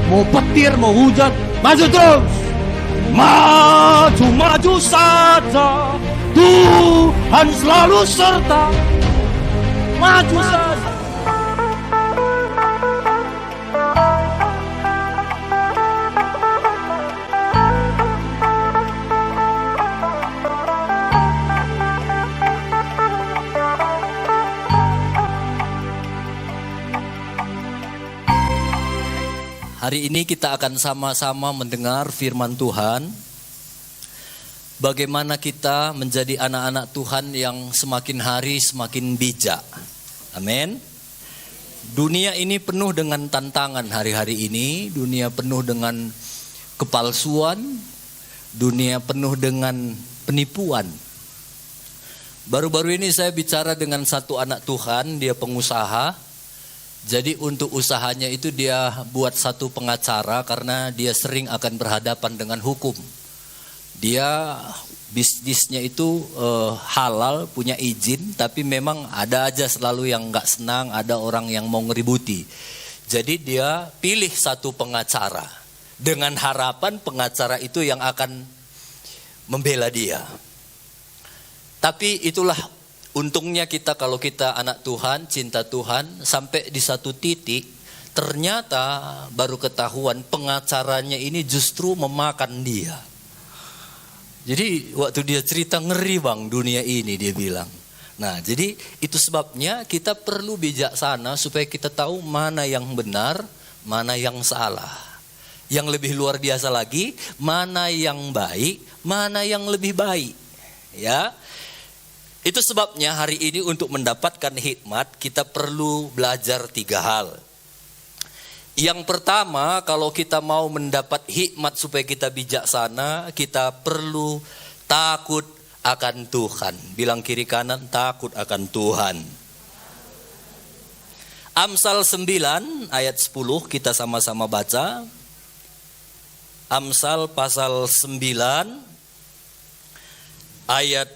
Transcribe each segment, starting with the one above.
Mau petir, mau hujan, maju terus. Maju saja. Tuhan selalu serta. Maju saja. Hari ini kita akan sama-sama mendengar firman Tuhan. Bagaimana kita menjadi anak-anak Tuhan yang semakin hari semakin bijak. Amin. Dunia ini penuh dengan tantangan hari-hari ini. Dunia penuh dengan kepalsuan. Dunia penuh dengan penipuan. Baru-baru ini saya bicara dengan satu anak Tuhan, dia pengusaha. Jadi untuk usahanya itu dia buat satu pengacara karena dia sering akan berhadapan dengan hukum. Dia bisnisnya itu halal, punya izin, tapi memang ada aja selalu yang gak senang, ada orang yang mau ngeributi. Jadi dia pilih satu pengacara dengan harapan pengacara itu yang akan membela dia. Tapi itulah untungnya kita kalau kita anak Tuhan, cinta Tuhan, sampai di satu titik ternyata baru ketahuan pengacaranya ini justru memakan dia. Jadi waktu dia cerita ngeri bang dunia ini dia bilang. Nah jadi itu sebabnya kita perlu bijaksana supaya kita tahu mana yang benar, mana yang salah. Yang lebih luar biasa lagi, mana yang baik, mana yang lebih baik. Ya. Itu sebabnya hari ini untuk mendapatkan hikmat kita perlu belajar 3 hal. Yang pertama, kalau kita mau mendapat hikmat supaya kita bijaksana, kita perlu takut akan Tuhan. Bilang kiri kanan, takut akan Tuhan. Amsal 9 ayat 10 kita sama-sama baca. Amsal pasal 9 ayat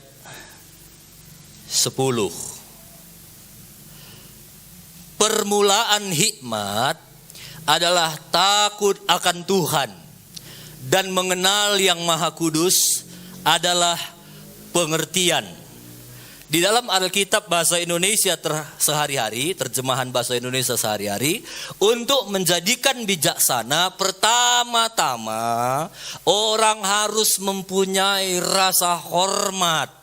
10. Permulaan hikmat adalah takut akan Tuhan dan mengenal yang Maha Kudus adalah pengertian. Di dalam Alkitab bahasa Indonesia sehari-hari, terjemahan bahasa Indonesia sehari-hari, untuk menjadikan bijaksana, pertama-tama orang harus mempunyai rasa hormat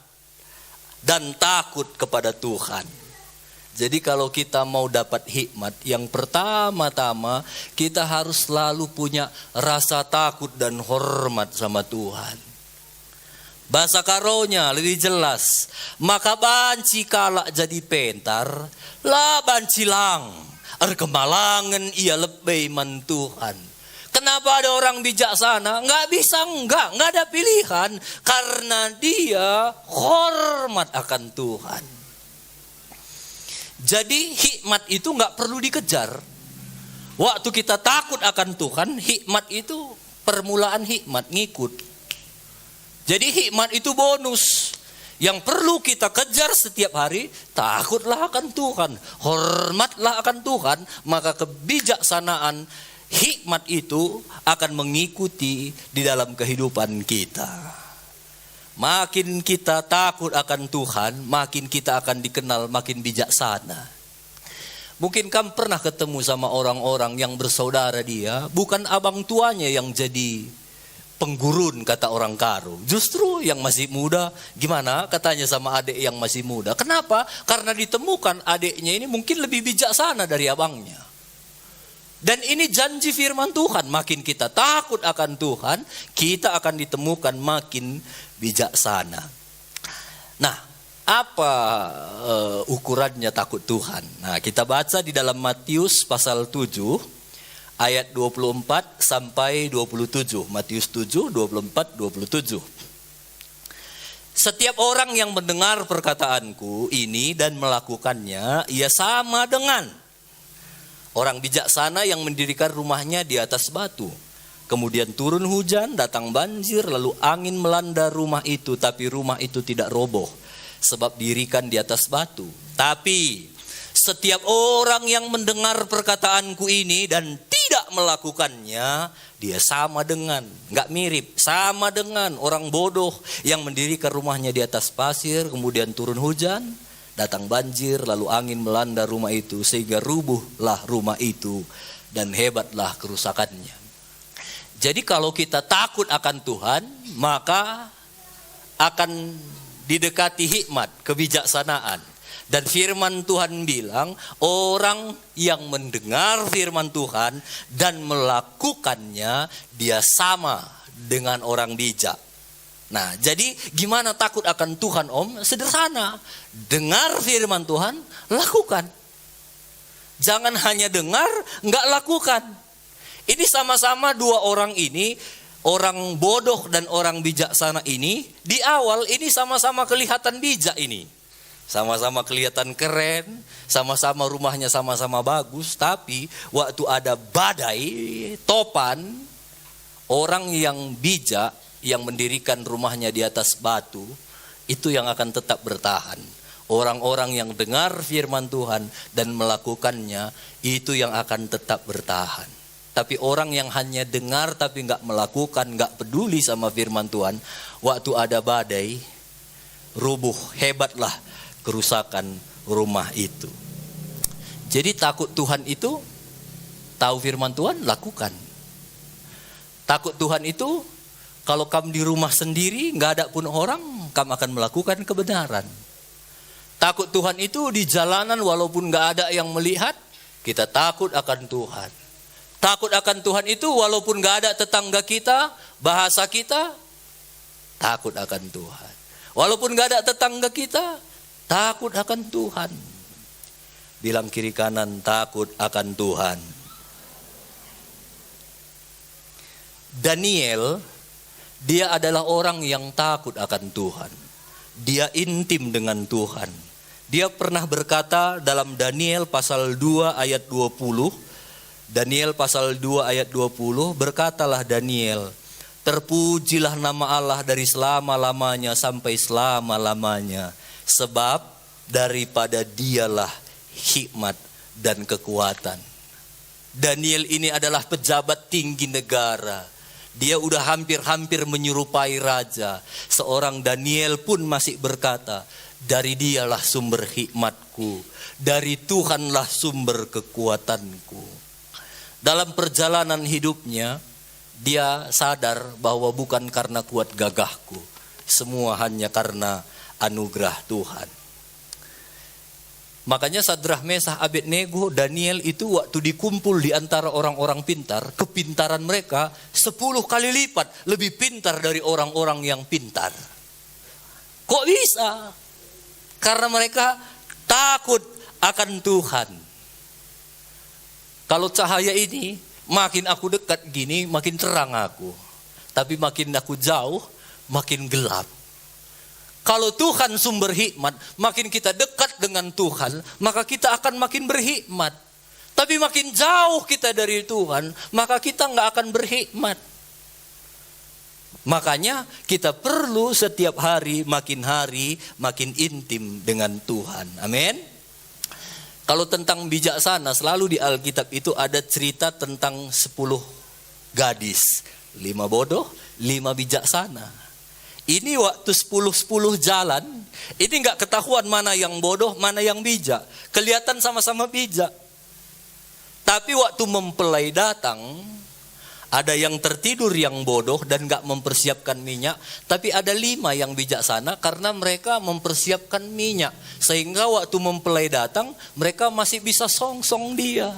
dan takut kepada Tuhan. Jadi kalau kita mau dapat hikmat, yang pertama-tama kita harus selalu punya rasa takut dan hormat sama Tuhan. Bahasa karonya lebih jelas. Maka banci kalak jadi pentar, lah banci lang, kemalangan ia lebih man Tuhan. Kenapa ada orang bijaksana? Nggak ada pilihan. Karena dia hormat akan Tuhan. Jadi hikmat itu nggak perlu dikejar. Waktu kita takut akan Tuhan, hikmat itu permulaan hikmat, ngikut. Jadi hikmat itu bonus. Yang perlu kita kejar setiap hari, takutlah akan Tuhan. Hormatlah akan Tuhan, maka kebijaksanaan hikmat itu akan mengikuti di dalam kehidupan kita. Makin kita takut akan Tuhan, makin kita akan dikenal makin bijaksana. Mungkin kamu pernah ketemu sama orang-orang yang bersaudara dia, bukan abang tuanya yang jadi penggurun kata orang Karo. Justru yang masih muda, gimana katanya sama adik yang masih muda. Kenapa? Karena ditemukan adiknya ini mungkin lebih bijaksana dari abangnya. Dan ini janji firman Tuhan, makin kita takut akan Tuhan, kita akan ditemukan makin bijaksana. Nah, apa ukurannya takut Tuhan? Nah, kita baca di dalam Matius pasal 7 ayat 24 sampai 27. Matius 7 24 27. Setiap orang yang mendengar perkataanku ini dan melakukannya, ia sama dengan orang bijaksana yang mendirikan rumahnya di atas batu. Kemudian turun hujan, datang banjir, lalu angin melanda rumah itu, tapi rumah itu tidak roboh, sebab didirikan di atas batu. Tapi setiap orang yang mendengar perkataanku ini dan tidak melakukannya, dia sama dengan, nggak mirip, sama dengan orang bodoh yang mendirikan rumahnya di atas pasir, kemudian turun hujan, datang banjir, lalu angin melanda rumah itu sehingga rubuhlah rumah itu dan hebatlah kerusakannya. Jadi kalau kita takut akan Tuhan, maka akan didekati hikmat, kebijaksanaan. Dan firman Tuhan bilang, orang yang mendengar firman Tuhan dan melakukannya, dia sama dengan orang bijak. Nah, jadi gimana takut akan Tuhan, Om? Sederhana. Dengar firman Tuhan, lakukan. Jangan hanya dengar, nggak lakukan. Ini sama-sama dua orang ini, orang bodoh dan orang bijaksana ini, di awal ini sama-sama kelihatan bijak ini. Sama-sama kelihatan keren, sama-sama rumahnya sama-sama bagus, tapi waktu ada badai, topan, orang yang bijak yang mendirikan rumahnya di atas batu, itu yang akan tetap bertahan. Orang-orang yang dengar firman Tuhan dan melakukannya, itu yang akan tetap bertahan. Tapi orang yang hanya dengar tapi nggak melakukan, nggak peduli sama firman Tuhan, waktu ada badai, rubuh, hebatlah kerusakan rumah itu. Jadi takut Tuhan itu, tahu firman Tuhan, lakukan. Takut Tuhan itu, kalau kamu di rumah sendiri, nggak ada pun orang, kamu akan melakukan kebenaran. Takut Tuhan itu di jalanan walaupun nggak ada yang melihat, kita takut akan Tuhan. Takut akan Tuhan itu walaupun nggak ada tetangga kita, bahasa kita, takut akan Tuhan. Walaupun nggak ada tetangga kita, takut akan Tuhan. Bilang kiri kanan, takut akan Tuhan. Daniel, dia adalah orang yang takut akan Tuhan. Dia intim dengan Tuhan. Dia pernah berkata dalam Daniel pasal 2 ayat 20. Daniel pasal 2 ayat 20, berkatalah Daniel, terpujilah nama Allah dari selama-lamanya sampai selama-lamanya. Sebab daripada dialah hikmat dan kekuatan. Daniel ini adalah pejabat tinggi negara. Dia udah hampir-hampir menyerupai raja. Seorang Daniel pun masih berkata, dari dialah sumber hikmatku. Dari Tuhanlah sumber kekuatanku. Dalam perjalanan hidupnya, dia sadar bahwa bukan karena kuat gagahku. Semua hanya karena anugerah Tuhan. Makanya Sadrah, Mesah, Abednego, Daniel itu waktu dikumpul di antara orang-orang pintar, kepintaran mereka 10 kali lipat lebih pintar dari orang-orang yang pintar. Kok bisa? Karena mereka takut akan Tuhan. Kalau cahaya ini, makin aku dekat gini, makin terang aku. Tapi makin aku jauh, makin gelap. Kalau Tuhan sumber hikmat, makin kita dekat dengan Tuhan, maka kita akan makin berhikmat. Tapi makin jauh kita dari Tuhan, maka kita nggak akan berhikmat. Makanya kita perlu setiap hari makin intim dengan Tuhan. Amin. Kalau tentang bijaksana, selalu di Alkitab itu ada cerita tentang 10 gadis. 5 bodoh, 5 bijaksana. Ini waktu 10-10 jalan, ini gak ketahuan mana yang bodoh, mana yang bijak. Kelihatan sama-sama bijak. Tapi waktu mempelai datang, ada yang tertidur yang bodoh dan gak mempersiapkan minyak. Tapi ada 5 yang bijaksana karena mereka mempersiapkan minyak. Sehingga waktu mempelai datang, mereka masih bisa song-song dia.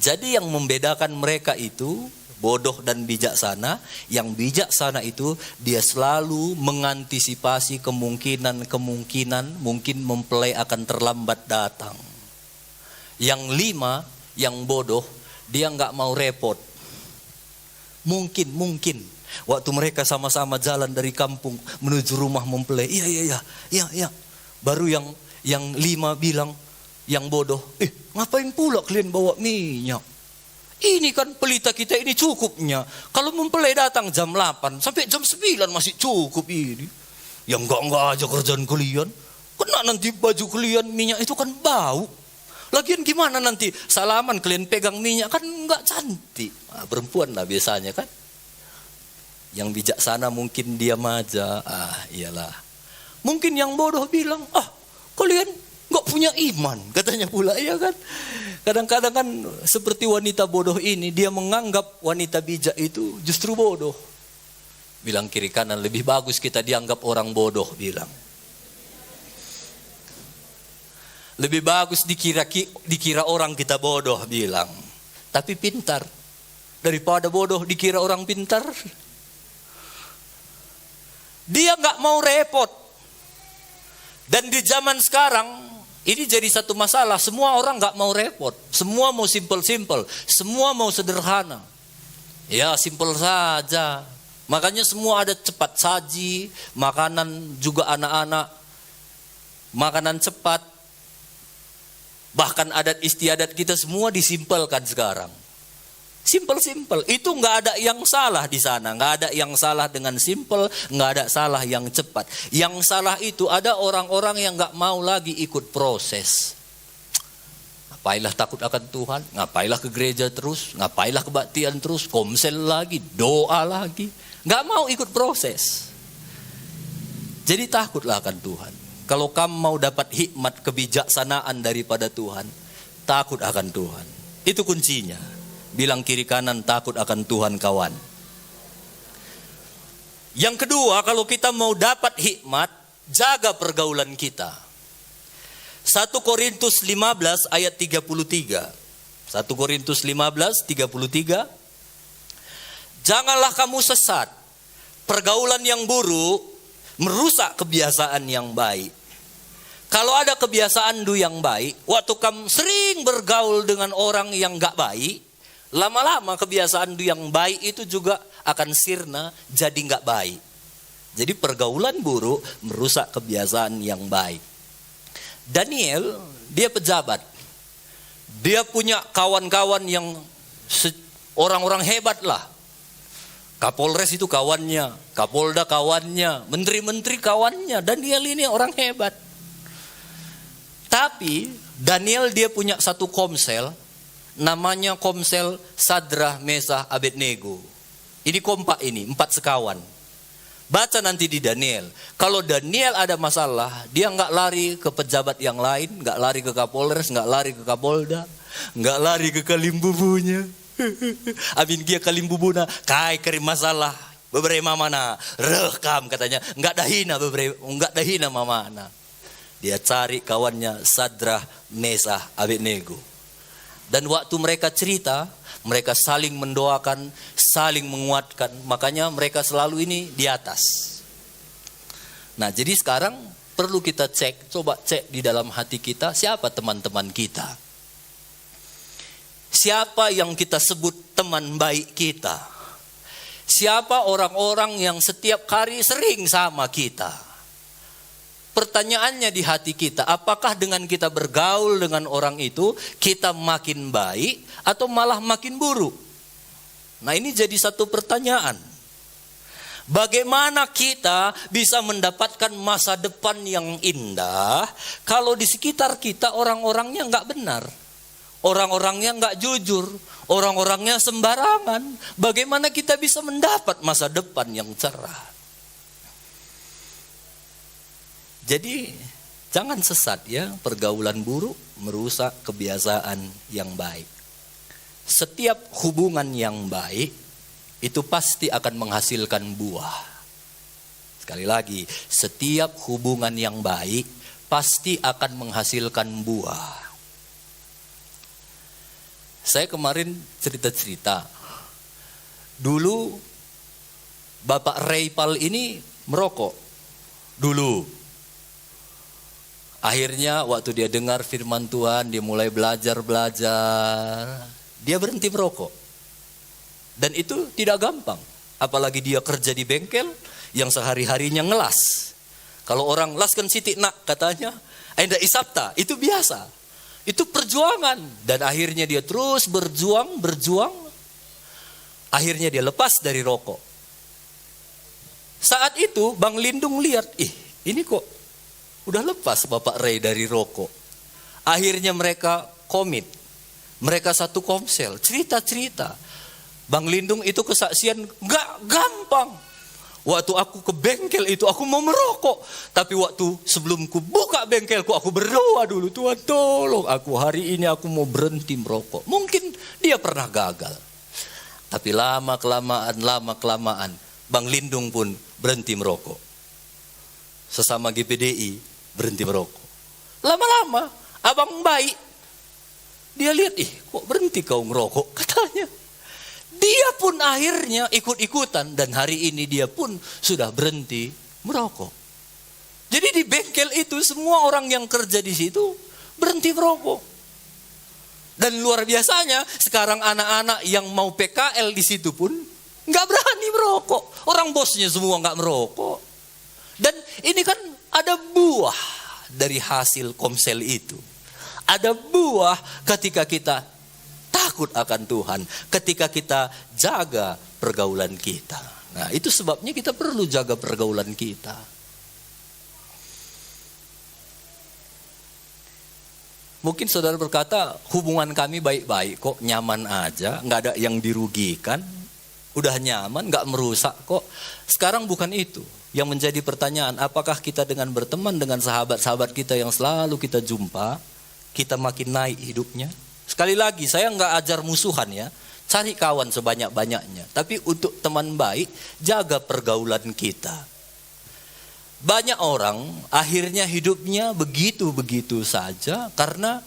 Jadi yang membedakan mereka itu bodoh dan bijaksana. Yang bijaksana itu dia selalu mengantisipasi kemungkinan mungkin mempelai akan terlambat datang. Yang 5, yang bodoh, dia nggak mau repot. Mungkin waktu mereka sama-sama jalan dari kampung menuju rumah mempelai, iya. Baru yang 5 bilang, yang bodoh, ngapain pula kalian bawa minyak? Ini kan pelita kita ini cukupnya. Kalau mempelai datang jam 8 sampai jam 9 masih cukup ini. Ya enggak aja kerjaan kalian. Kena nanti baju kalian minyak itu kan bau. Lagian gimana nanti salaman kalian pegang minyak, kan nggak cantik. Nah, perempuan lah biasanya kan. Yang bijaksana mungkin diam aja. Iyalah. Mungkin yang bodoh bilang, kalian nggak punya iman, katanya pula, iya kan? Kadang-kadang kan seperti wanita bodoh ini, dia menganggap wanita bijak itu justru bodoh. Bilang kiri kanan, lebih bagus kita dianggap orang bodoh, bilang. Lebih bagus dikira orang kita bodoh, bilang. Tapi pintar. Daripada bodoh dikira orang pintar. Dia nggak mau repot. Dan di zaman sekarang, ini jadi satu masalah. Semua orang nggak mau repot. Semua mau simple-simple. Semua mau sederhana. Ya simple saja. Makanya semua ada cepat saji. Makanan juga anak-anak. Makanan cepat. Bahkan adat istiadat kita semua disimpelkan sekarang. Simple-simple. Itu nggak ada yang salah di sana. Nggak ada yang salah dengan simple. Nggak ada salah yang cepat. Yang salah itu ada orang-orang yang nggak mau lagi ikut proses. Ngapailah takut akan Tuhan. Ngapailah ke gereja terus. Ngapailah kebaktian terus. Komsel lagi. Doa lagi. Nggak mau ikut proses. Jadi takutlah akan Tuhan. Kalau kamu mau dapat hikmat kebijaksanaan daripada Tuhan, takut akan Tuhan. Itu kuncinya. Bilang kiri kanan, takut akan Tuhan kawan. Yang kedua, kalau kita mau dapat hikmat, jaga pergaulan kita. 1 Korintus 15 ayat 33. 1 Korintus 15, 33. Janganlah kamu sesat. Pergaulan yang buruk merusak kebiasaan yang baik. Kalau ada kebiasaan yang baik, waktu kamu sering bergaul dengan orang yang gak baik, lama-lama kebiasaan yang baik itu juga akan sirna jadi gak baik. Jadi pergaulan buruk merusak kebiasaan yang baik. Daniel, dia pejabat. Dia punya kawan-kawan yang orang-orang hebat lah. Kapolres itu kawannya, Kapolda kawannya, menteri-menteri kawannya. Daniel ini orang hebat. Tapi Daniel dia punya satu komsel, namanya komsel Sadrah, Mesah, Abednego. Ini kompak ini, 4 sekawan. Baca nanti di Daniel. Kalau Daniel ada masalah, dia nggak lari ke pejabat yang lain, nggak lari ke Kapolres, nggak lari ke Kapolda, nggak lari ke kalimbubunya. Amin dia kalimbubuna, kai keri masalah. Beberapa mana, rekam katanya, nggak dahina beberapa, nggak dahina mamana. Dia cari kawannya Sadrah, Mesah, Abednego. Dan waktu mereka cerita, mereka saling mendoakan, saling menguatkan. Makanya mereka selalu ini di atas. Nah jadi sekarang perlu kita cek, coba cek di dalam hati kita, siapa teman-teman kita. Siapa yang kita sebut teman baik kita. Siapa orang-orang yang setiap hari sering sama kita. Pertanyaannya di hati kita, apakah dengan kita bergaul dengan orang itu, kita makin baik atau malah makin buruk? Nah ini jadi satu pertanyaan. Bagaimana kita bisa mendapatkan masa depan yang indah kalau di sekitar kita orang-orangnya nggak benar? Orang-orangnya nggak jujur, orang-orangnya sembarangan. Bagaimana kita bisa mendapat masa depan yang cerah? Jadi jangan sesat ya, pergaulan buruk merusak kebiasaan yang baik. Setiap hubungan yang baik itu pasti akan menghasilkan buah. Sekali lagi, setiap hubungan yang baik pasti akan menghasilkan buah. Saya kemarin cerita-cerita. Dulu Bapak Reipal ini merokok. Dulu. Akhirnya waktu dia dengar firman Tuhan, dia mulai belajar. Dia berhenti merokok. Dan itu tidak gampang. Apalagi dia kerja di bengkel yang sehari-harinya ngelas. Kalau orang laskan sitik nak katanya, enda isapta, itu biasa. Itu perjuangan. Dan akhirnya dia terus berjuang. Akhirnya dia lepas dari rokok. Saat itu Bang Lindung lihat, ini kok udah lepas Bapak Ray dari rokok. Akhirnya mereka komit. Mereka satu komsel, cerita-cerita. Bang Lindung itu kesaksian gak gampang. Waktu aku ke bengkel itu aku mau merokok. Tapi waktu sebelum ku buka bengkelku aku berdoa dulu. Tuhan tolong aku, hari ini aku mau berhenti merokok. Mungkin dia pernah gagal. Tapi lama-kelamaan Bang Lindung pun berhenti merokok. Sesama GPDI berhenti merokok. Lama-lama abang baik. Dia lihat, kok berhenti kau merokok katanya. Dia pun akhirnya ikut-ikutan dan hari ini dia pun sudah berhenti merokok. Jadi di bengkel itu semua orang yang kerja di situ berhenti merokok. Dan luar biasanya sekarang anak-anak yang mau PKL di situ pun nggak berani merokok. Orang bosnya semua nggak merokok. Dan ini kan ada buah dari hasil komsel itu. Ada buah ketika kita takut akan Tuhan, ketika kita jaga pergaulan kita. Nah, itu sebabnya kita perlu jaga pergaulan kita. Mungkin saudara berkata, hubungan kami baik-baik kok, nyaman aja, nggak ada yang dirugikan, udah nyaman, nggak merusak kok. Sekarang bukan itu yang menjadi pertanyaan. Apakah kita dengan berteman dengan sahabat-sahabat kita yang selalu kita jumpa, kita makin naik hidupnya? Sekali lagi, saya nggak ajar musuhan ya. Cari kawan sebanyak-banyaknya. Tapi untuk teman baik, jaga pergaulan kita. Banyak orang akhirnya hidupnya begitu-begitu saja karena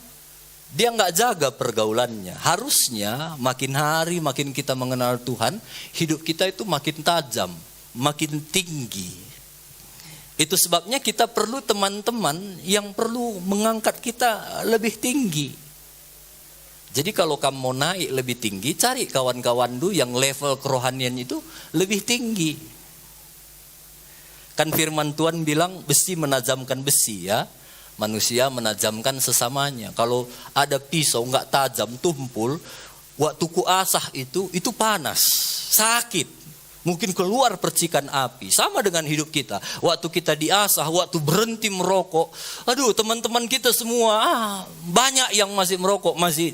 dia nggak jaga pergaulannya. Harusnya makin hari makin kita mengenal Tuhan, hidup kita itu makin tajam, makin tinggi. Itu sebabnya kita perlu teman-teman yang perlu mengangkat kita lebih tinggi. Jadi kalau kamu mau naik lebih tinggi, cari kawan-kawan dulu yang level kerohanian itu lebih tinggi. Kan firman Tuhan bilang besi menajamkan besi ya. Manusia menajamkan sesamanya. Kalau ada pisau nggak tajam, tumpul, waktu kuasah itu panas, sakit. Mungkin keluar percikan api. Sama dengan hidup kita. Waktu kita diasah, waktu berhenti merokok. Aduh, teman-teman kita semua, banyak yang masih merokok, masih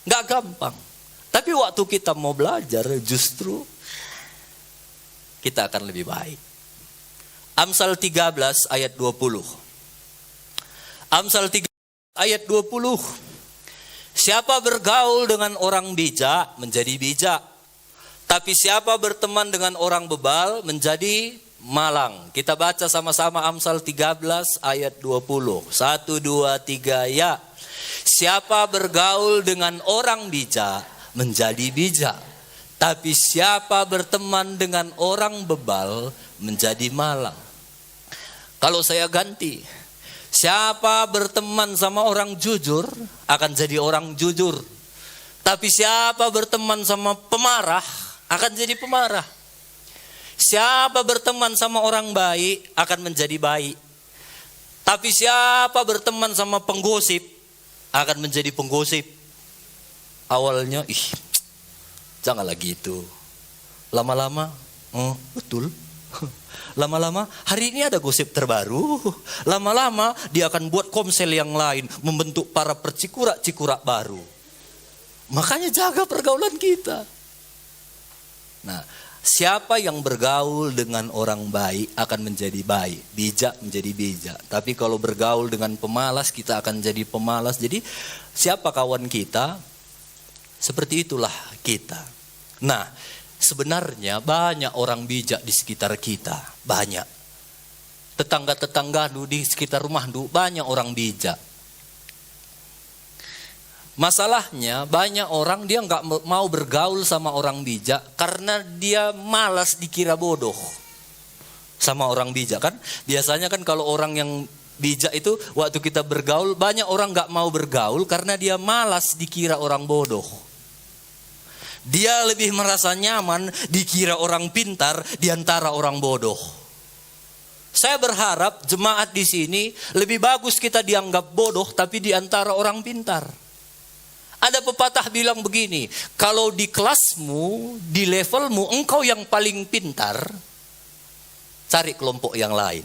nggak gampang. Tapi waktu kita mau belajar justru kita akan lebih baik. Amsal 13 ayat 20. Amsal 13 ayat 20. Siapa bergaul dengan orang bijak menjadi bijak. Tapi siapa berteman dengan orang bebal menjadi malang. Kita baca sama-sama Amsal 13 ayat 20. 1, 2, 3 ya. Siapa bergaul dengan orang bijak menjadi bijak. Tapi siapa berteman dengan orang bebal menjadi malang. Kalau saya ganti, siapa berteman sama orang jujur akan jadi orang jujur. Tapi siapa berteman sama pemarah akan jadi pemarah. Siapa berteman sama orang baik akan menjadi baik. Tapi siapa berteman sama penggosip akan menjadi penggosip. Awalnya, janganlah gitu. Lama-lama, betul. Lama-lama, hari ini ada gosip terbaru. Lama-lama, dia akan buat komsel yang lain. Membentuk para percikurak-cikurak baru. Makanya jaga pergaulan kita. Nah, siapa yang bergaul dengan orang baik akan menjadi baik. Bijak menjadi bijak. Tapi kalau bergaul dengan pemalas, kita akan jadi pemalas. Jadi siapa kawan kita, seperti itulah kita. Nah, sebenarnya banyak orang bijak di sekitar kita. Banyak. Tetangga-tetangga di sekitar rumah banyak orang bijak. Masalahnya banyak orang dia nggak mau bergaul sama orang bijak karena dia malas dikira bodoh sama orang bijak kan. Biasanya kan kalau orang yang bijak itu waktu kita bergaul, banyak orang nggak mau bergaul karena dia malas dikira orang bodoh. Dia lebih merasa nyaman dikira orang pintar di antara orang bodoh. Saya berharap jemaat di sini lebih bagus kita dianggap bodoh tapi di antara orang pintar. Ada pepatah bilang begini, kalau di kelasmu, di levelmu, engkau yang paling pintar, cari kelompok yang lain.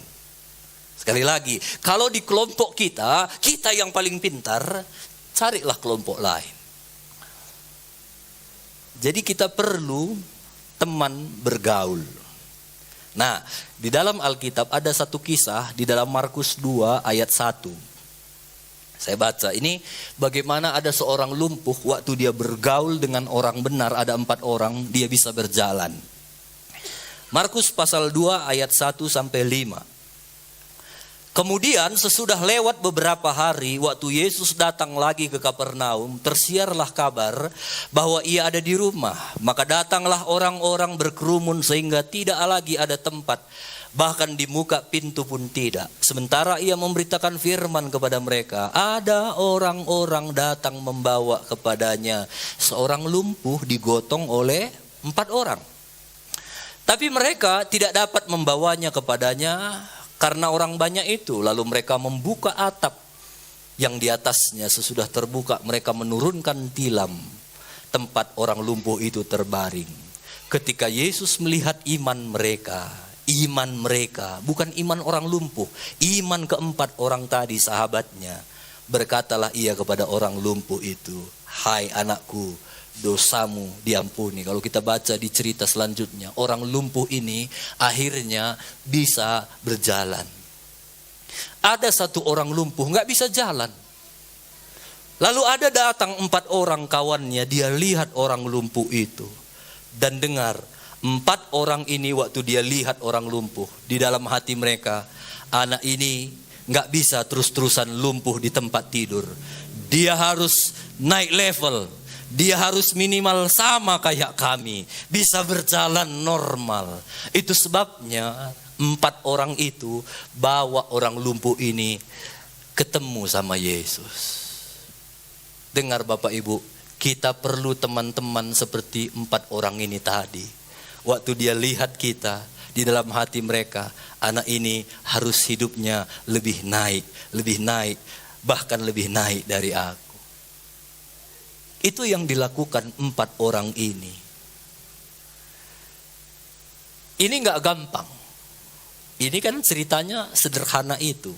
Sekali lagi, kalau di kelompok kita yang paling pintar, carilah kelompok lain. Jadi kita perlu teman bergaul. Nah, di dalam Alkitab ada satu kisah di dalam Markus 2 ayat 1. Saya baca, ini bagaimana ada seorang lumpuh waktu dia bergaul dengan orang benar, ada 4 orang, dia bisa berjalan. Markus pasal 2 ayat 1 sampai 5. Kemudian sesudah lewat beberapa hari, waktu Yesus datang lagi ke Kapernaum, tersiarlah kabar bahwa ia ada di rumah. Maka datanglah orang-orang berkerumun sehingga tidak lagi ada tempat, bahkan di muka pintu pun tidak. Sementara ia memberitakan firman kepada mereka, ada orang-orang datang membawa kepadanya seorang lumpuh digotong oleh 4 orang. Tapi mereka tidak dapat membawanya kepadanya karena orang banyak itu. Lalu mereka membuka atap yang di atasnya. Sesudah terbuka mereka menurunkan tilam tempat orang lumpuh itu terbaring. Ketika Yesus melihat iman mereka, bukan iman orang lumpuh, iman keempat orang tadi sahabatnya, berkatalah ia kepada orang lumpuh itu, hai anakku, dosamu diampuni. Kalau kita baca di cerita selanjutnya, orang lumpuh ini akhirnya bisa berjalan. Ada satu orang lumpuh gak bisa jalan. Lalu ada datang 4 orang kawannya, dia lihat orang lumpuh itu. Dan dengar, 4 orang ini waktu dia lihat orang lumpuh, di dalam hati mereka, anak ini gak bisa terus-terusan lumpuh di tempat tidur. Dia harus naik level. Dia harus minimal sama kayak kami, bisa berjalan normal. Itu sebabnya 4 orang itu bawa orang lumpuh ini ketemu sama Yesus. Dengar Bapak Ibu, kita perlu teman-teman seperti 4 orang ini tadi. Waktu dia lihat kita, di dalam hati mereka, anak ini harus hidupnya lebih naik, bahkan lebih naik dari aku. Itu yang dilakukan 4 orang ini. Ini gak gampang. Ini kan ceritanya sederhana itu.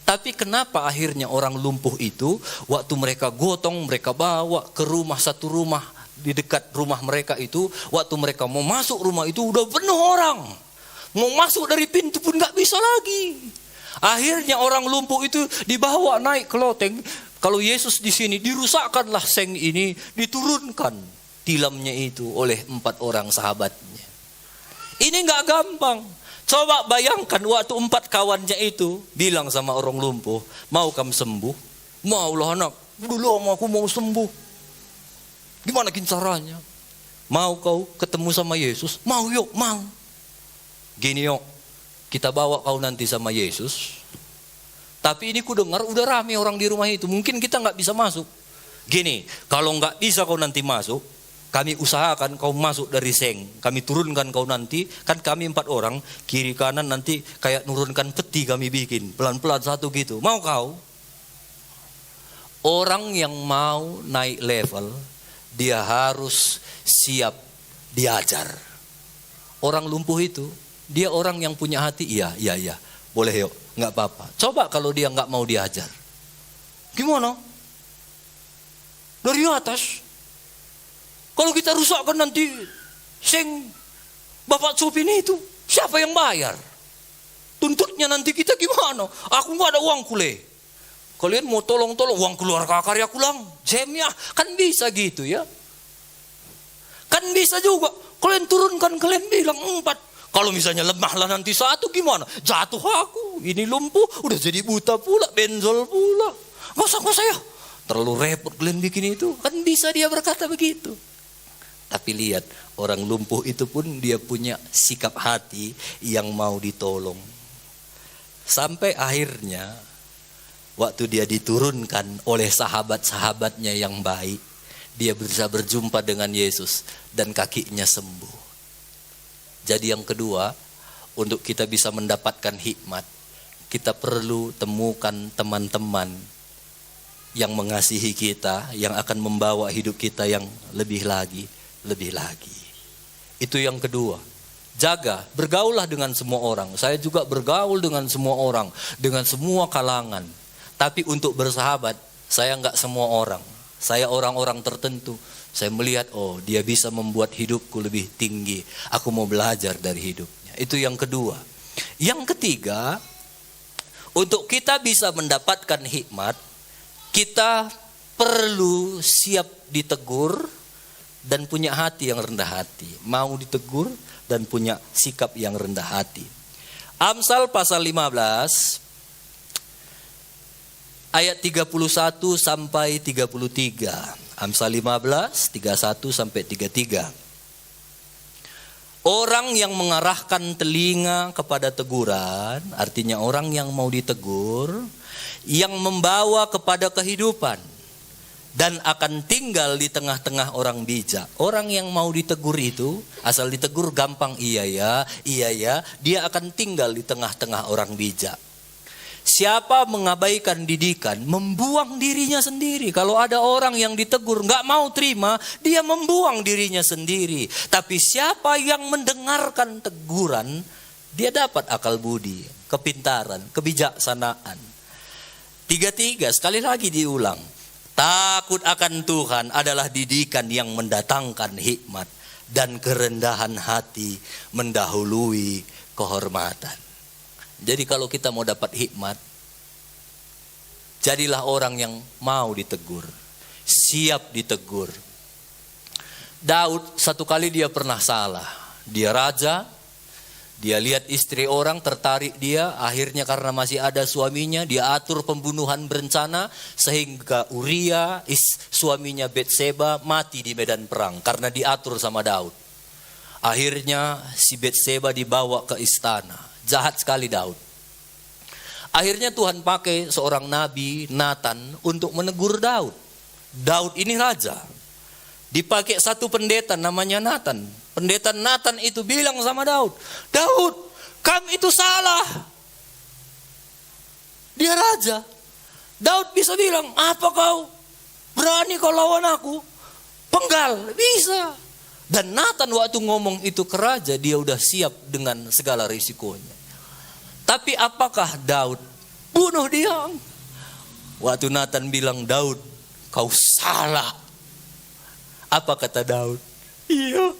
Tapi kenapa akhirnya orang lumpuh itu, waktu mereka gotong, mereka bawa ke rumah, satu rumah di dekat rumah mereka itu, waktu mereka mau masuk rumah itu udah penuh orang. Mau masuk dari pintu pun gak bisa lagi. Akhirnya orang lumpuh itu dibawa naik ke loteng. Kalau Yesus di sini, dirusakkanlah seng ini, diturunkan tilamnya itu oleh 4 orang sahabatnya. Ini gak gampang. Coba bayangkan waktu 4 kawannya itu bilang sama orang lumpuh, mau kamu sembuh? Mau lah anak, udah lama aku mau sembuh. Gimana caranya? Mau kau ketemu sama Yesus? Mau yuk, mau. Gini yuk, kita bawa kau nanti sama Yesus. Tapi ini ku dengar udah rame orang di rumah itu. Mungkin kita gak bisa masuk. Gini, kalau gak bisa kau nanti masuk, kami usahakan kau masuk dari seng. Kami turunkan kau nanti. Kan kami 4 orang, kiri kanan nanti kayak nurunkan peti kami bikin. Pelan-pelan satu gitu. Mau kau? Orang yang mau naik level, dia harus siap diajar. Orang lumpuh itu, dia orang yang punya hati, iya. Boleh yuk, gak apa-apa. Coba kalau dia gak mau diajar. Gimana? Dari atas. Kalau kita rusakkan nanti seng Bapak Supin itu, siapa yang bayar? Tuntutnya nanti kita gimana? Aku gak ada uang kule. Kalian mau tolong-tolong, uang keluar karya kulang. Jamnya, kan bisa gitu ya. Kan bisa juga. Kalian turunkan, kalian bilang 4. Kalau misalnya lemah lah nanti 1 gimana? Jatuh aku, ini lumpuh, udah jadi buta pula, benjol pula. Gak usah ya, terlalu repot kalian bikin itu. Kan bisa dia berkata begitu. Tapi lihat, orang lumpuh itu pun dia punya sikap hati yang mau ditolong. Sampai akhirnya, waktu dia diturunkan oleh sahabat-sahabatnya yang baik, dia bisa berjumpa dengan Yesus dan kakinya sembuh. Jadi yang kedua, untuk kita bisa mendapatkan hikmat, kita perlu temukan teman-teman yang mengasihi kita, yang akan membawa hidup kita yang lebih lagi. Itu yang kedua. Jaga, bergaullah dengan semua orang. Saya juga bergaul dengan semua orang, dengan semua kalangan. Tapi untuk bersahabat, Saya nggak semua orang. Saya orang-orang tertentu. Saya melihat, oh dia bisa membuat hidupku lebih tinggi. Aku mau belajar dari hidupnya. Itu yang kedua. Yang ketiga, untuk kita bisa mendapatkan hikmat, kita perlu siap ditegur dan punya hati yang rendah hati. Mau ditegur dan punya sikap yang rendah hati. Amsal pasal 15 ayat 31 sampai 33. Amsal 15 31 sampai 33. Orang yang mengarahkan telinga kepada teguran, artinya orang yang mau ditegur, yang membawa kepada kehidupan dan akan tinggal di tengah-tengah orang bijak. Orang yang mau ditegur itu, asal ditegur gampang iya ya, dia akan tinggal di tengah-tengah orang bijak. Siapa mengabaikan didikan, membuang dirinya sendiri. Kalau ada orang yang ditegur, gak mau terima, dia membuang dirinya sendiri. Tapi siapa yang mendengarkan teguran, dia dapat akal budi, kepintaran, kebijaksanaan. 33, sekali lagi diulang. Takut akan Tuhan adalah didikan yang mendatangkan hikmat, dan kerendahan hati mendahului kehormatan. Jadi kalau kita mau dapat hikmat, jadilah orang yang mau ditegur, siap ditegur. Daud satu kali dia pernah salah. Dia raja, dia lihat istri orang tertarik dia, akhirnya karena masih ada suaminya, dia atur pembunuhan berencana sehingga Uria, suaminya Betseba, mati di medan perang karena diatur sama Daud. Akhirnya si Betseba dibawa ke istana. Jahat sekali Daud. Akhirnya Tuhan pakai seorang nabi, Nathan, untuk menegur Daud. Daud ini raja. Dipakai satu pendeta namanya Nathan. Pendeta Nathan itu bilang sama Daud, Daud, kamu itu salah. Dia raja. Daud bisa bilang, apa kau berani kau lawan aku? Penggal, bisa. Dan Nathan waktu ngomong itu ke raja, dia udah siap dengan segala risikonya. Tapi apakah Daud bunuh dia? Waktu Nathan bilang, Daud, kau salah. Apa kata Daud? Iya,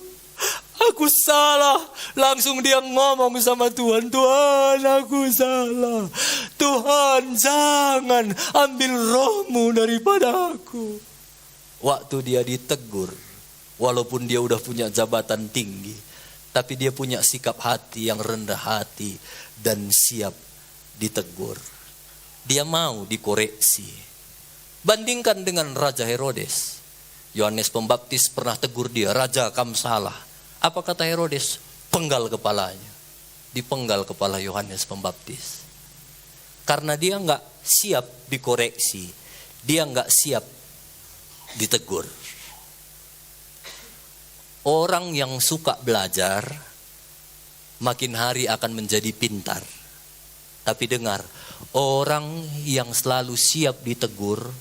aku salah. Langsung dia ngomong sama Tuhan, Tuhan aku salah. Tuhan jangan ambil rohmu daripada aku. Waktu dia ditegur, walaupun dia udah punya jabatan tinggi, tapi dia punya sikap hati yang rendah hati dan siap ditegur. Dia mau dikoreksi. Bandingkan dengan Raja Herodes. Yohanes Pembaptis pernah tegur dia, Raja kamu salah. Apa kata Herodes? Penggal kepalanya. Dipenggal kepala Yohanes Pembaptis. Karena dia enggak siap dikoreksi. Dia enggak siap ditegur. Orang yang suka belajar makin hari akan menjadi pintar. Tapi dengar, orang yang selalu siap ditegur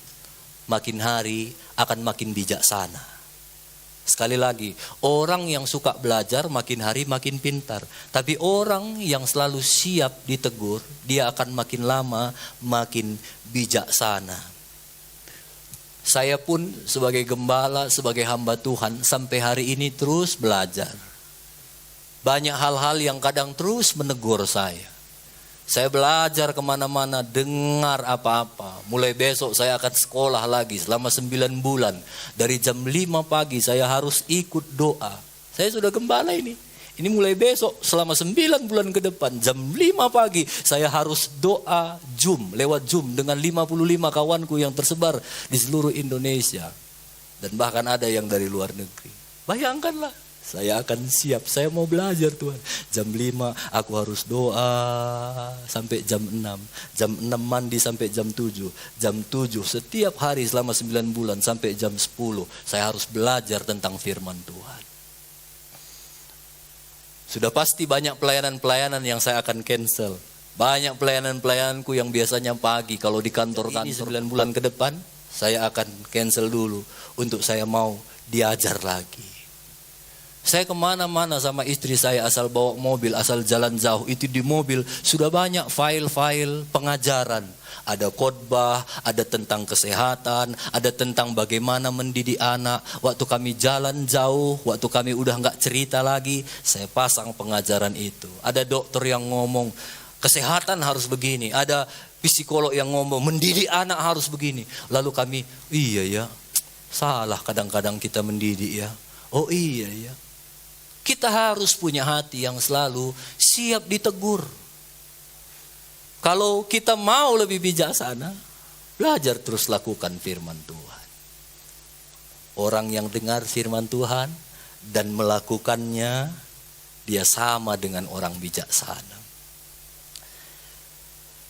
makin hari akan makin bijaksana. Sekali lagi, orang yang suka belajar makin hari makin pintar. Tapi orang yang selalu siap ditegur, dia akan makin lama makin bijaksana. Saya pun sebagai gembala, sebagai hamba Tuhan sampai hari ini terus belajar. Banyak hal-hal yang kadang terus menegur saya. Saya belajar kemana-mana, dengar apa-apa. Mulai besok saya akan sekolah lagi selama 9 bulan. Dari jam 5 pagi saya harus ikut doa. Saya sudah gembala ini. Ini mulai besok selama 9 bulan ke depan. Jam 5 pagi saya harus doa Zoom, lewat Zoom dengan 55 kawanku yang tersebar di seluruh Indonesia. Dan bahkan ada yang dari luar negeri. Bayangkanlah. Saya akan siap, saya mau belajar Tuhan. Jam 5 aku harus doa sampai jam 6. Jam 6 mandi sampai jam 7. Jam 7 setiap hari selama 9 bulan sampai jam 10. Saya harus belajar tentang firman Tuhan. Sudah pasti banyak pelayanan-pelayanan yang saya akan cancel. Banyak pelayanan-pelayananku yang biasanya pagi. Kalau di kantor-kantor 9 bulan ke depan, saya akan cancel dulu. Untuk saya mau diajar lagi. Saya kemana-mana sama istri saya asal bawa mobil, asal jalan jauh. Itu di mobil sudah banyak file-file pengajaran. Ada khotbah, ada tentang kesehatan, ada tentang bagaimana mendidik anak. Waktu kami jalan jauh, waktu kami udah nggak cerita lagi, saya pasang pengajaran itu. Ada dokter yang ngomong, kesehatan harus begini. Ada psikolog yang ngomong, mendidik anak harus begini. Lalu kami, iya ya, salah kadang-kadang kita mendidik ya. Oh iya ya. Kita harus punya hati yang selalu siap ditegur. Kalau kita mau lebih bijaksana, belajar terus lakukan firman Tuhan. Orang yang dengar firman Tuhan dan melakukannya, dia sama dengan orang bijaksana.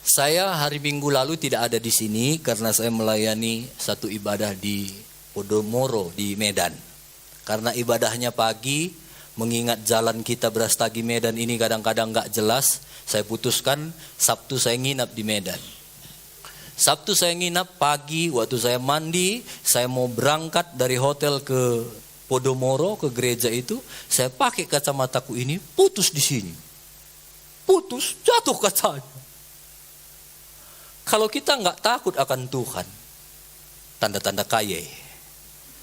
Saya hari Minggu lalu tidak ada di sini karena saya melayani satu ibadah di Podomoro di Medan. Karena ibadahnya pagi, mengingat jalan kita Brastagi Medan ini kadang-kadang gak jelas, saya putuskan Sabtu saya nginap di Medan. Sabtu saya nginap pagi, waktu saya mandi, saya mau berangkat dari hotel ke Podomoro, ke gereja itu, saya pakai kacamataku ini, putus di sini. Putus, jatuh kacanya. Kalau kita gak takut akan Tuhan, tanda-tanda kaya,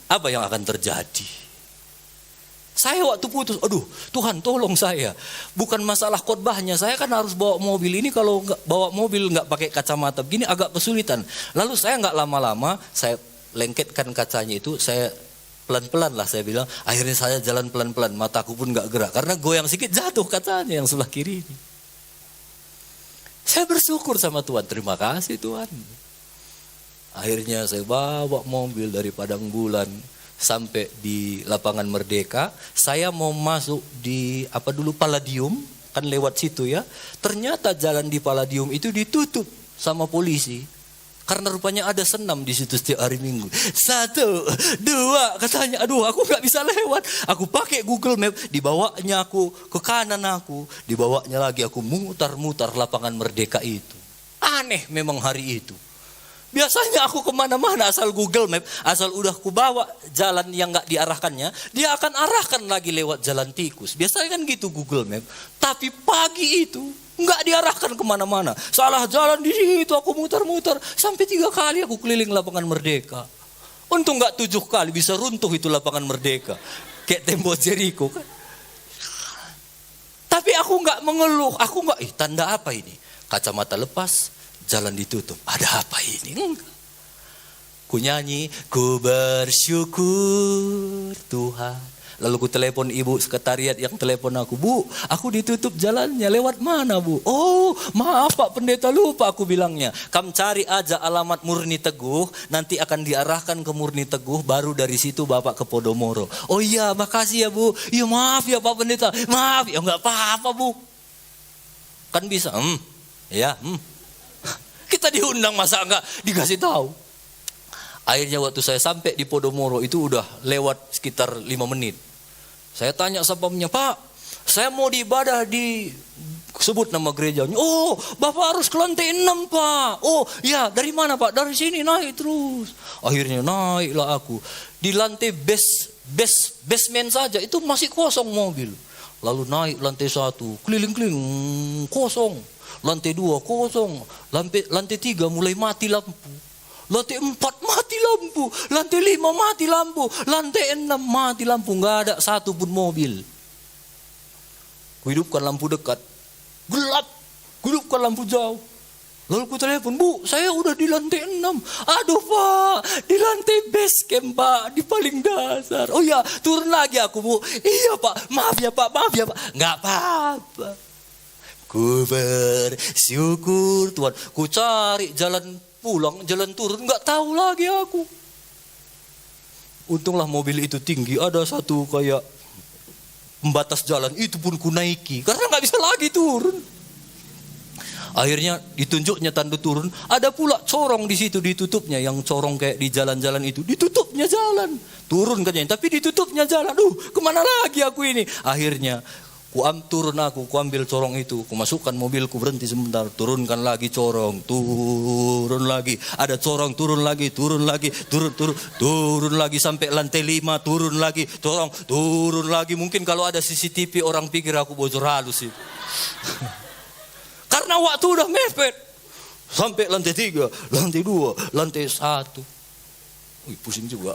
apa yang akan terjadi? Saya waktu putus, aduh Tuhan tolong saya. Bukan masalah khotbahnya, saya kan harus bawa mobil ini. Kalau nggak bawa mobil nggak pakai kacamata begini agak kesulitan. Lalu saya nggak lama-lama, saya lengketkan kacanya itu, saya pelan-pelan lah saya bilang. Akhirnya saya jalan pelan-pelan, mataku pun nggak gerak. Karena goyang sedikit jatuh kacanya yang sebelah kiri ini. Saya bersyukur sama Tuhan, terima kasih Tuhan. Akhirnya saya bawa mobil dari Padang Bulan sampai di Lapangan Merdeka. Saya mau masuk di Palladium, kan lewat situ ya. Ternyata jalan di Palladium itu ditutup sama polisi. Karena rupanya ada senam di situ setiap hari Minggu. 1, 2, katanya, aduh aku gak bisa lewat. Aku pakai Google Map, dibawanya aku ke kanan aku, dibawanya lagi aku mutar-mutar Lapangan Merdeka itu. Aneh memang hari itu. Biasanya aku kemana-mana asal Google Map, asal udah ku bawa jalan yang gak diarahkannya, dia akan arahkan lagi lewat jalan tikus. Biasanya kan gitu Google Map. Tapi pagi itu gak diarahkan kemana-mana. Salah jalan di situ aku mutar-mutar. Sampai 3 kali aku keliling Lapangan Merdeka. Untung gak 7 kali bisa runtuh itu Lapangan Merdeka. Kayak tembok Jericho kan. Tapi aku gak mengeluh. Aku gak, tanda apa ini? Kacamata lepas, jalan ditutup. Ada apa ini? Enggak. Ku nyanyi, ku bersyukur Tuhan. Lalu ku telepon ibu sekretariat yang telepon aku. Bu, aku ditutup jalannya. Lewat mana bu? Oh, maaf Pak Pendeta, lupa aku bilangnya. Kamu cari aja alamat Murni Teguh. Nanti akan diarahkan ke Murni Teguh. Baru dari situ Bapak ke Podomoro. Oh iya, makasih ya bu. Iya maaf ya Pak Pendeta. Maaf ya, enggak apa-apa bu. Kan bisa. Kita diundang masa enggak dikasih tahu. Akhirnya waktu saya sampai di Podomoro itu udah lewat sekitar 5 menit. Saya tanya sapamnya, Pak, saya mau diibadah di, sebut nama gerejanya. Oh, Bapak harus ke lantai 6 Pak. Oh ya, dari mana Pak? Dari sini naik terus. Akhirnya naiklah aku. Di lantai basement saja itu masih kosong mobil. Lalu naik lantai 1, keliling-keliling kosong. Lantai 2 kosong, lantai 3 mulai mati lampu. Lantai 4 mati lampu, lantai 5 mati lampu, lantai 6 mati lampu, nggak ada satu pun mobil. Kuhidupkan lampu dekat, gelap, hidupkan lampu jauh. Lalu ku telepon, Bu, saya udah di lantai 6. Aduh Pak, di lantai base camp Pak, di paling dasar. Oh ya, turun lagi aku Bu. Iya Pak, maaf ya Pak. Nggak apa-apa. Ku bersyukur Tuhan. Ku cari jalan pulang, jalan turun, nggak tahu lagi aku. Untunglah mobil itu tinggi, ada satu kayak pembatas jalan, itu pun ku naiki karena nggak bisa lagi turun. Akhirnya ditunjuknya tanda turun, ada pula corong di situ ditutupnya, yang corong kayak di jalan-jalan itu ditutupnya jalan. Turun katanya, tapi ditutupnya jalan. Kemana lagi aku ini? Akhirnya Turun aku, ku ambil corong itu, ku masukkan mobilku, berhenti sebentar, turunkan lagi corong, turun lagi, ada corong, turun lagi, turun lagi sampai lantai 5, turun lagi, corong, turun lagi. Mungkin kalau ada CCTV orang pikir aku bocor halus itu. Karena waktu udah mepet. Sampai lantai 3, lantai 2, lantai 1. Wih, pusing juga.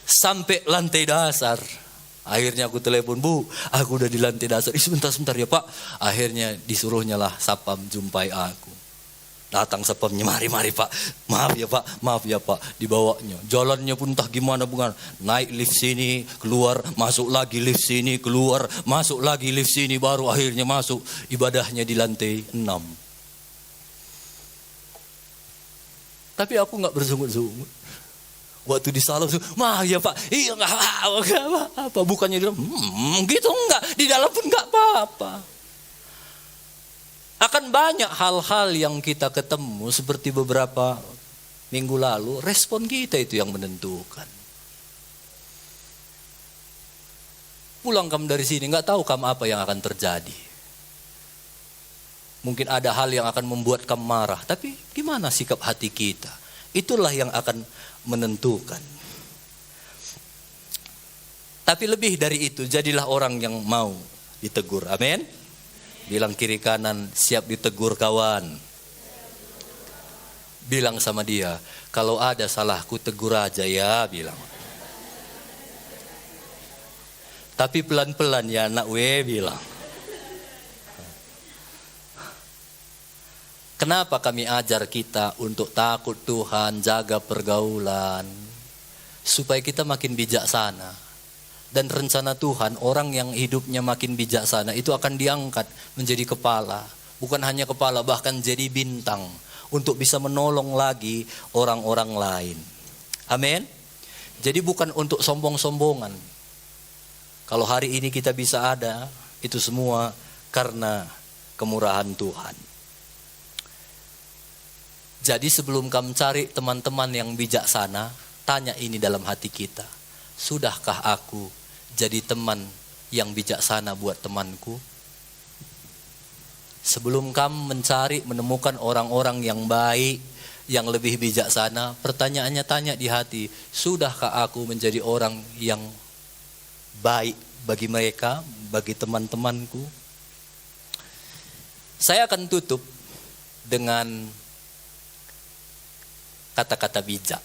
Sampai lantai dasar. Akhirnya aku telepon, Bu, aku udah di lantai dasar. Sebentar ya Pak. Akhirnya disuruhnya lah Sapam jumpai aku. Datang Sapamnya, mari Pak. Maaf ya Pak. Dibawanya. Jalannya pun entah gimana bukan. Naik lift sini, keluar, masuk lagi lift sini, keluar, masuk lagi lift sini. Baru akhirnya masuk ibadahnya di lantai 6. Tapi aku gak bersungut-sungut. Waktu di salon, ya Pak, iya nggak apa-apa. Bukannya dia, gitu enggak, di dalam pun nggak apa-apa. Akan banyak hal-hal yang kita ketemu seperti beberapa minggu lalu, respon kita itu yang menentukan. Pulang kamu dari sini, nggak tahu kamu apa yang akan terjadi. Mungkin ada hal yang akan membuat kamu marah, tapi gimana sikap hati kita? Itulah yang akan menentukan. Tapi lebih dari itu, jadilah orang yang mau ditegur. Amin. Bilang kiri kanan, siap ditegur kawan. Bilang sama dia, kalau ada salahku tegur aja ya, bilang. Tapi pelan-pelan ya anak bilang. Kenapa kami ajar kita untuk takut Tuhan, jaga pergaulan, supaya kita makin bijaksana. Dan rencana Tuhan, orang yang hidupnya makin bijaksana itu akan diangkat menjadi kepala. Bukan hanya kepala, bahkan jadi bintang untuk bisa menolong lagi orang-orang lain. Amin. Jadi bukan untuk sombong-sombongan. Kalau hari ini kita bisa ada, itu semua karena kemurahan Tuhan. Jadi sebelum kamu cari teman-teman yang bijaksana, tanya ini dalam hati kita. Sudahkah aku jadi teman yang bijaksana buat temanku? Sebelum kamu menemukan orang-orang yang baik, yang lebih bijaksana, pertanyaannya tanya di hati. Sudahkah aku menjadi orang yang baik bagi mereka, bagi teman-temanku? Saya akan tutup dengan kata-kata bijak.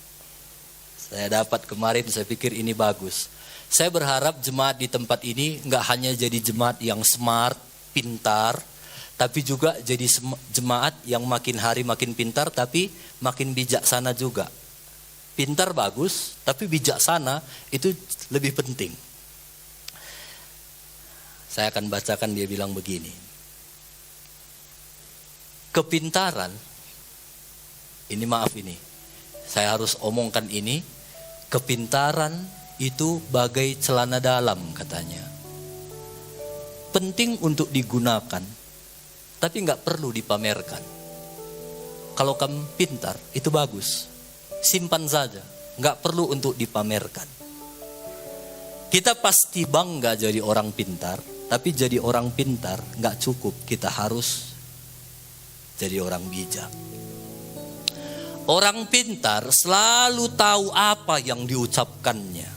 Saya dapat kemarin, saya pikir ini bagus. Saya berharap jemaat di tempat ini nggak hanya jadi jemaat yang smart, pintar, tapi juga jadi jemaat yang makin hari makin pintar, tapi makin bijaksana juga. Pintar bagus, tapi bijaksana itu lebih penting. Saya akan bacakan, dia bilang begini. Kepintaran, ini saya harus omongkan ini, kepintaran itu bagai celana dalam katanya. Penting untuk digunakan, tapi nggak perlu dipamerkan. Kalau kamu pintar, itu bagus. Simpan saja, nggak perlu untuk dipamerkan. Kita pasti bangga jadi orang pintar, tapi jadi orang pintar nggak cukup, kita harus jadi orang bijak. Orang pintar selalu tahu apa yang diucapkannya.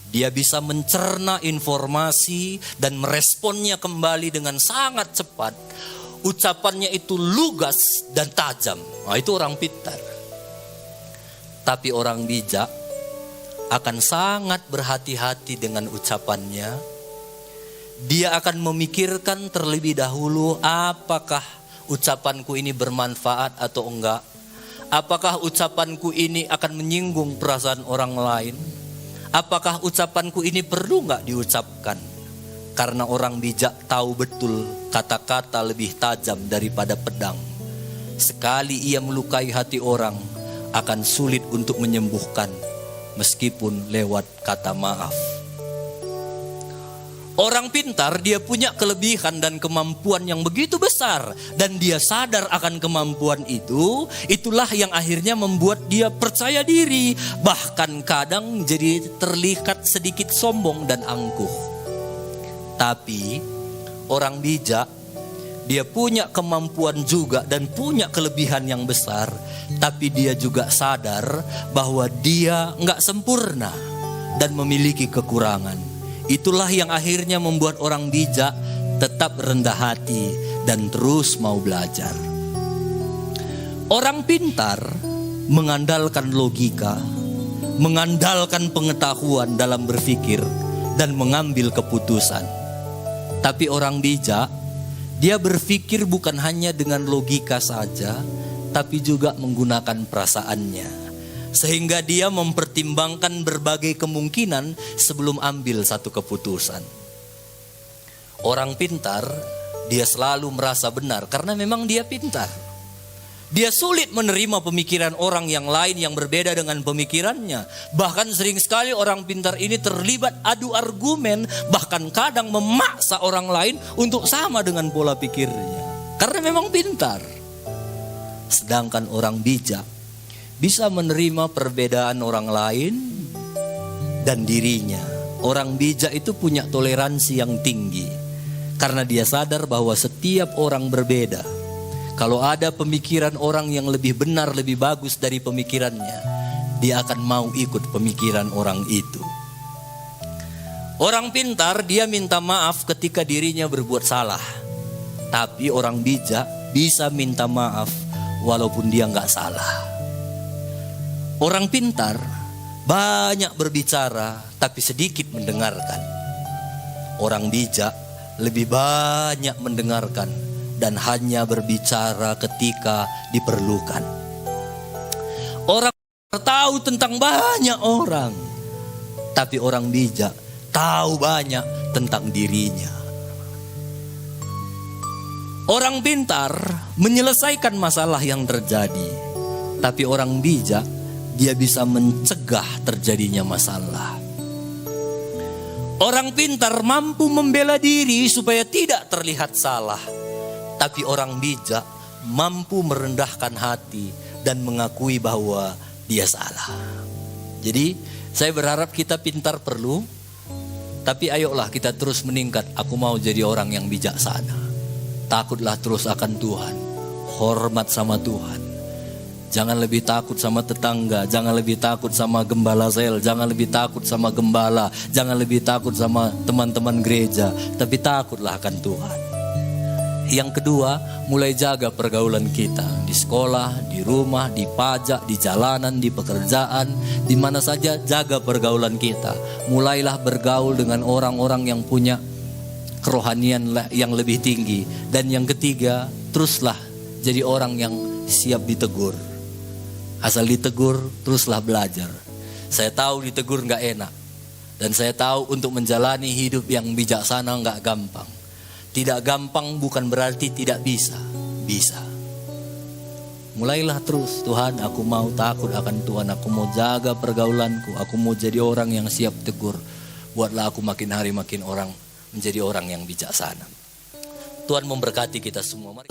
Dia bisa mencerna informasi dan meresponnya kembali dengan sangat cepat. Ucapannya itu lugas dan tajam. Nah, itu orang pintar. Tapi orang bijak akan sangat berhati-hati dengan ucapannya. Dia akan memikirkan terlebih dahulu, apakah ucapanku ini bermanfaat atau enggak. Apakah ucapanku ini akan menyinggung perasaan orang lain? Apakah ucapanku ini perlu gak diucapkan? Karena orang bijak tahu betul kata-kata lebih tajam daripada pedang. Sekali ia melukai hati orang, akan sulit untuk menyembuhkan meskipun lewat kata maaf. Orang pintar dia punya kelebihan dan kemampuan yang begitu besar. Dan dia sadar akan kemampuan itu. Itulah yang akhirnya membuat dia percaya diri. Bahkan kadang jadi terlihat sedikit sombong dan angkuh. Tapi orang bijak, dia punya kemampuan juga dan punya kelebihan yang besar, tapi dia juga sadar bahwa dia nggak sempurna dan memiliki kekurangan. Itulah yang akhirnya membuat orang bijak tetap rendah hati dan terus mau belajar. Orang pintar mengandalkan logika, mengandalkan pengetahuan dalam berpikir dan mengambil keputusan. Tapi orang bijak, dia berpikir bukan hanya dengan logika saja, tapi juga menggunakan perasaannya. Sehingga dia mempertimbangkan berbagai kemungkinan sebelum ambil satu keputusan. Orang pintar, dia selalu merasa benar karena memang dia pintar. Dia sulit menerima pemikiran orang yang lain yang berbeda dengan pemikirannya. Bahkan sering sekali orang pintar ini terlibat adu argumen, bahkan kadang memaksa orang lain untuk sama dengan pola pikirnya. Karena memang pintar. Sedangkan orang bijak bisa menerima perbedaan orang lain dan dirinya. Orang bijak itu punya toleransi yang tinggi. Karena dia sadar bahwa setiap orang berbeda. Kalau ada pemikiran orang yang lebih benar, lebih bagus dari pemikirannya, dia akan mau ikut pemikiran orang itu. Orang pintar, dia minta maaf ketika dirinya berbuat salah. Tapi orang bijak bisa minta maaf walaupun dia nggak salah. Orang pintar banyak berbicara tapi sedikit mendengarkan. Orang bijak lebih banyak mendengarkan dan hanya berbicara ketika diperlukan. Orang tahu tentang banyak orang, tapi orang bijak tahu banyak tentang dirinya. Orang pintar menyelesaikan masalah yang terjadi, tapi orang bijak dia bisa mencegah terjadinya masalah. Orang pintar mampu membela diri supaya tidak terlihat salah. Tapi orang bijak mampu merendahkan hati dan mengakui bahwa dia salah. Jadi saya berharap kita pintar perlu, tapi ayolah kita terus meningkat. Aku mau jadi orang yang bijaksana. Takutlah terus akan Tuhan. Hormat sama Tuhan. Jangan lebih takut sama tetangga. Jangan lebih takut sama gembala sel. Jangan lebih takut sama gembala. Jangan lebih takut sama teman-teman gereja. Tapi takutlah akan Tuhan. Yang kedua, mulai jaga pergaulan kita. Di sekolah, di rumah, di pajak, di jalanan, di pekerjaan. Di mana saja jaga pergaulan kita. Mulailah bergaul dengan orang-orang yang punya kerohanian yang lebih tinggi. Dan yang ketiga, teruslah jadi orang yang siap ditegur. Asal ditegur, teruslah belajar. Saya tahu ditegur gak enak. Dan saya tahu untuk menjalani hidup yang bijaksana gak gampang. Tidak gampang bukan berarti tidak bisa. Bisa. Mulailah terus. Tuhan, aku mau takut akan Tuhan. Aku mau jaga pergaulanku. Aku mau jadi orang yang siap tegur. Buatlah aku makin hari makin menjadi orang yang bijaksana. Tuhan memberkati kita semua. Mari